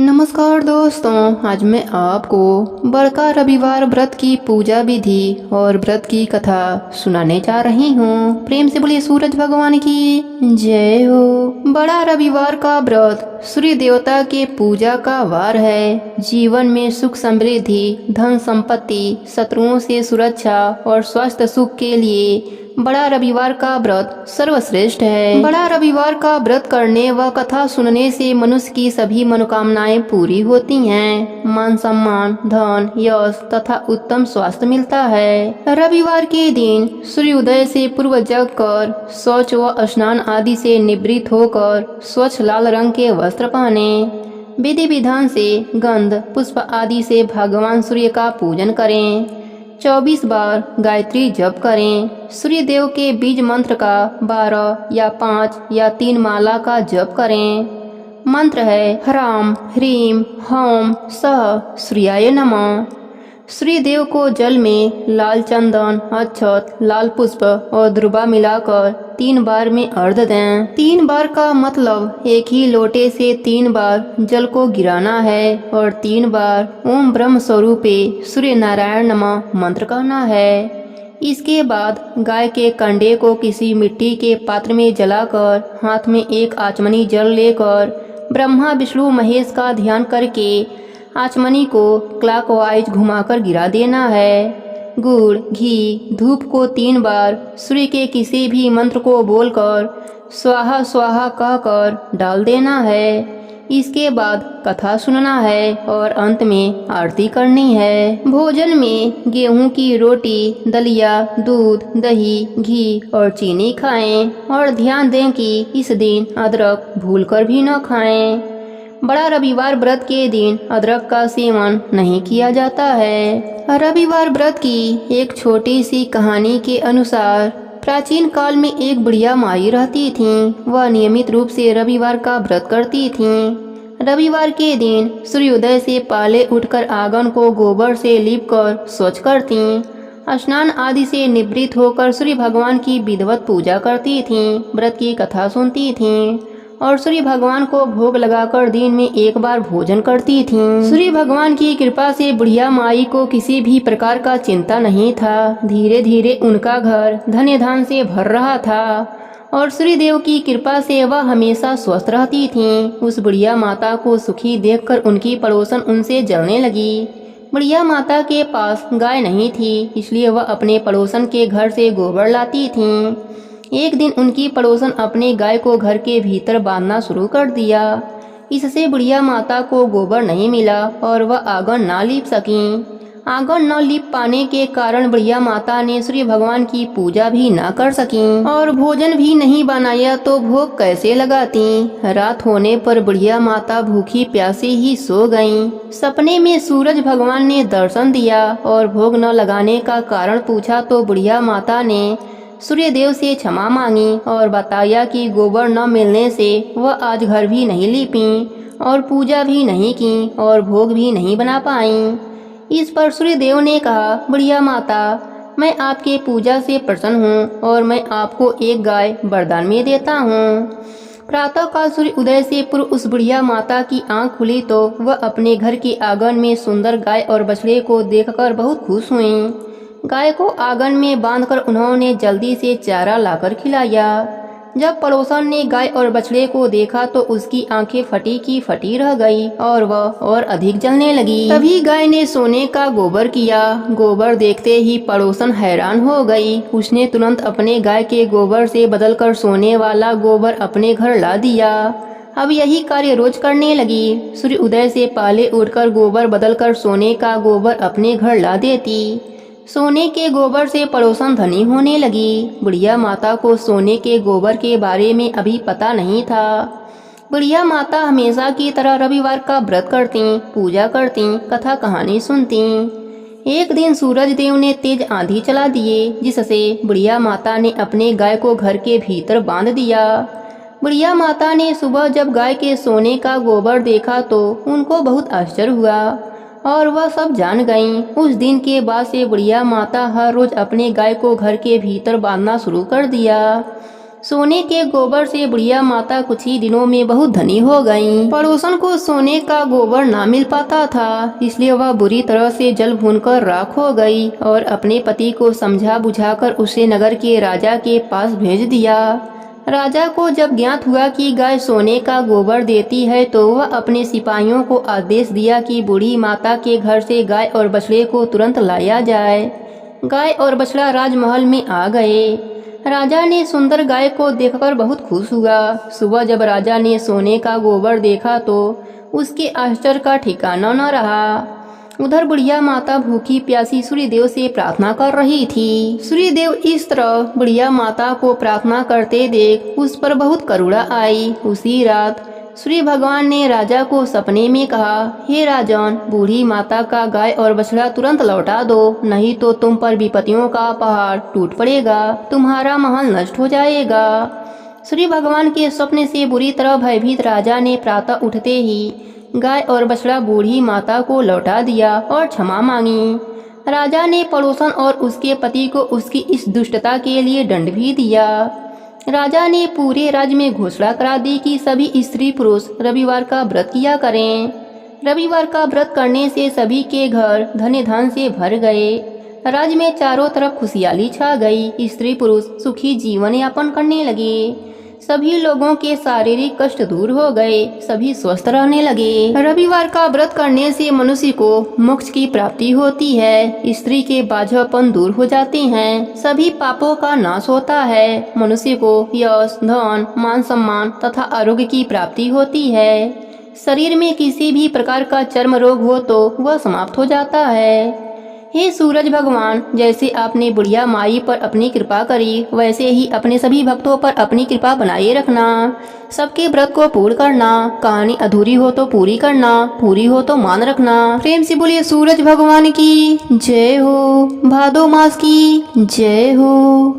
नमस्कार दोस्तों, आज मैं आपको बड़का रविवार व्रत की पूजा विधि और व्रत की कथा सुनाने जा रही हूँ। प्रेम से बोलिए सूरज भगवान की जय हो। बड़ा रविवार का व्रत सूर्य देवता के पूजा का वार है। जीवन में सुख समृद्धि, धन संपत्ति, शत्रुओं से सुरक्षा और स्वास्थ्य सुख के लिए बड़ा रविवार का व्रत सर्वश्रेष्ठ है। बड़ा रविवार का व्रत करने व कथा सुनने से मनुष्य की सभी मनोकामनाएं पूरी होती हैं। मान सम्मान, धन, यश तथा उत्तम स्वास्थ्य मिलता है। रविवार के दिन सूर्योदय से पूर्व जग कर शौच व स्नान आदि से निवृत्त होकर स्वच्छ लाल रंग के वस्त्र पहने। विधि विधान से गंध पुष्प आदि से भगवान सूर्य का पूजन करें। 24 बार गायत्री जप करें। सूर्य देव के बीज मंत्र का 12 या 5 या 3 माला का जप करें। मंत्र है ह्राम ह्रीम हौम सह सूर्याय नमः। सूर्य देव को जल में लाल चंदन, अक्षत, लाल पुष्प और दुर्वा मिलाकर 3 बार में अर्घ दें। 3 बार का मतलब एक ही लोटे से 3 बार जल को गिराना है और 3 बार ओम ब्रह्म स्वरूपे सूर्य नारायण नमः मंत्र कहना है। इसके बाद गाय के कंडे को किसी मिट्टी के पात्र में जलाकर हाथ में एक आचमनी जल लेकर ब्रह्मा विष्णु महेश का ध्यान करके आचमनी को क्लॉकवाइज घुमाकर गिरा देना है। गुड़, घी, धूप को 3 बार सूर्य के किसी भी मंत्र को बोलकर स्वाहा स्वाहा कहकर डाल देना है। इसके बाद कथा सुनना है और अंत में आरती करनी है। भोजन में गेहूं की रोटी, दलिया, दूध, दही, घी और चीनी खाएं और ध्यान दें कि इस दिन अदरक भूलकर भी न खाएं। बड़ा रविवार व्रत के दिन अदरक का सेवन नहीं किया जाता है। रविवार व्रत की एक छोटी सी कहानी के अनुसार प्राचीन काल में एक बुढ़िया माई रहती थीं। वह नियमित रूप से रविवार का व्रत करती थीं। रविवार के दिन सूर्योदय से पहले उठकर आंगन को गोबर से लीपकर स्वच्छ करतीं। स्नान आदि से निवृत्त होकर सूर्य भगवान की विधिवत पूजा करती थीं। व्रत की कथा सुनती थीं और सूर्य भगवान को भोग लगाकर दिन में 1 बार भोजन करती थीं। सूर्य भगवान की कृपा से बुढ़िया माई को किसी भी प्रकार का चिंता नहीं था। धीरे धीरे उनका घर धन्य धन से भर रहा था और सूर्य देव की कृपा से वह हमेशा स्वस्थ रहती थीं। उस बुढ़िया माता को सुखी देखकर उनकी पड़ोसन उनसे जलने लगी। बुढ़िया माता के पास गाय नहीं थी, इसलिए वह अपने पड़ोसन के घर से गोबर लाती थीं। एक दिन उनकी पड़ोसन अपने गाय को घर के भीतर बांधना शुरू कर दिया। इससे बुढ़िया माता को गोबर नहीं मिला और वह आंगन ना लीप सकीं। आंगन न लीप पाने के कारण बुढ़िया माता ने सूर्य भगवान की पूजा भी ना कर सकीं और भोजन भी नहीं बनाया तो भोग कैसे लगाती। रात होने पर बुढ़िया माता भूखी प्यासी ही सो गईं। सपने में सूरज भगवान ने दर्शन दिया और भोग न लगाने का कारण पूछा तो बुढ़िया माता ने सूर्य देव से क्षमा मांगी और बताया कि गोबर न मिलने से वह आज घर भी नहीं लीपी और पूजा भी नहीं की और भोग भी नहीं बना पाई। इस पर सूर्य देव ने कहा, बुढ़िया माता, मैं आपके पूजा से प्रसन्न हूँ और मैं आपको एक गाय वरदान में देता हूँ। प्रातः काल सूर्य उदय से पूर्व उस बुढ़िया माता की आंख खुली तो वह अपने घर के आंगन में सुंदर गाय और बछड़े को देखकर बहुत खुश हुई। गाय को आंगन में बांधकर उन्होंने जल्दी से चारा लाकर खिलाया। जब पड़ोसन ने गाय और बछड़े को देखा तो उसकी आंखें फटी की फटी रह गई और वह और अधिक जलने लगी। तभी गाय ने सोने का गोबर किया। गोबर देखते ही पड़ोसन हैरान हो गई। उसने तुरंत अपने गाय के गोबर से बदलकर सोने वाला गोबर अपने घर ला दिया। अब यही कार्य रोज करने लगी। सूर्य उदय से पहले उठकर गोबर बदलकर सोने का गोबर अपने घर ला देती। सोने के गोबर से पड़ोसन धनी होने लगी। बुढ़िया माता को सोने के गोबर के बारे में अभी पता नहीं था। बुढ़िया माता हमेशा की तरह रविवार का व्रत करती, पूजा करती, कथा कहानी सुनती। एक दिन सूरज देव ने तेज आंधी चला दिए, जिससे बुढ़िया माता ने अपने गाय को घर के भीतर बांध दिया। बुढ़िया माता ने सुबह जब गाय के सोने का गोबर देखा तो उनको बहुत आश्चर्य हुआ और वह सब जान गईं। उस दिन के बाद से बुढ़िया माता हर रोज अपने गाय को घर के भीतर बांधना शुरू कर दिया। सोने के गोबर से बुढ़िया माता कुछ ही दिनों में बहुत धनी हो गईं। पड़ोसन को सोने का गोबर ना मिल पाता था, इसलिए वह बुरी तरह से जल भूनकर राख हो गई और अपने पति को समझा बुझाकर उसे नगर के राजा के पास भेज दिया। राजा को जब ज्ञात हुआ कि गाय सोने का गोबर देती है तो वह अपने सिपाहियों को आदेश दिया कि बूढ़ी माता के घर से गाय और बछड़े को तुरंत लाया जाए। गाय और बछड़ा राजमहल में आ गए। राजा ने सुंदर गाय को देखकर बहुत खुश हुआ। सुबह जब राजा ने सोने का गोबर देखा तो उसके आश्चर्य का ठिकाना न रहा। उधर बुढ़िया माता भूखी प्यासी सूर्यदेव से प्रार्थना कर रही थी। सूर्यदेव इस तरह बुढ़िया माता को प्रार्थना करते देख उस पर बहुत करुणा आई। उसी रात सूर्य भगवान ने राजा को सपने में कहा, हे राजन, बूढ़ी माता का गाय और बछड़ा तुरंत लौटा दो, नहीं तो तुम पर विपत्तियों का पहाड़ टूट पड़ेगा, तुम्हारा महल नष्ट हो जाएगा। सूर्य भगवान के स्वप्न से बुरी तरह भयभीत राजा ने प्रातः उठते ही गाय और बछड़ा बूढ़ी माता को लौटा दिया और क्षमा मांगी। राजा ने पड़ोसन और उसके पति को उसकी इस दुष्टता के लिए दंड भी दिया। राजा ने पूरे राज्य में घोषणा करा दी कि सभी स्त्री पुरुष रविवार का व्रत किया करें। रविवार का व्रत करने से सभी के घर धन धन से भर गए। राज्य में चारों तरफ खुशहाली छा गई। स्त्री पुरुष सुखी जीवन यापन करने लगे। सभी लोगों के शारीरिक कष्ट दूर हो गए। सभी स्वस्थ रहने लगे। रविवार का व्रत करने से मनुष्य को मोक्ष की प्राप्ति होती है। स्त्री के बाझापन दूर हो जाते हैं। सभी पापों का नाश होता है। मनुष्य को यश, धन, मान सम्मान तथा आरोग्य की प्राप्ति होती है। शरीर में किसी भी प्रकार का चर्म रोग हो तो वह समाप्त हो जाता है। हे सूरज भगवान, जैसे आपने बुढ़िया माई पर अपनी कृपा करी, वैसे ही अपने सभी भक्तों पर अपनी कृपा बनाए रखना। सबके व्रत को पूर्ण करना। कहानी अधूरी हो तो पूरी करना, पूरी हो तो मान रखना। प्रेम से बोलिए सूरज भगवान की जय हो। भादो मास की जय हो।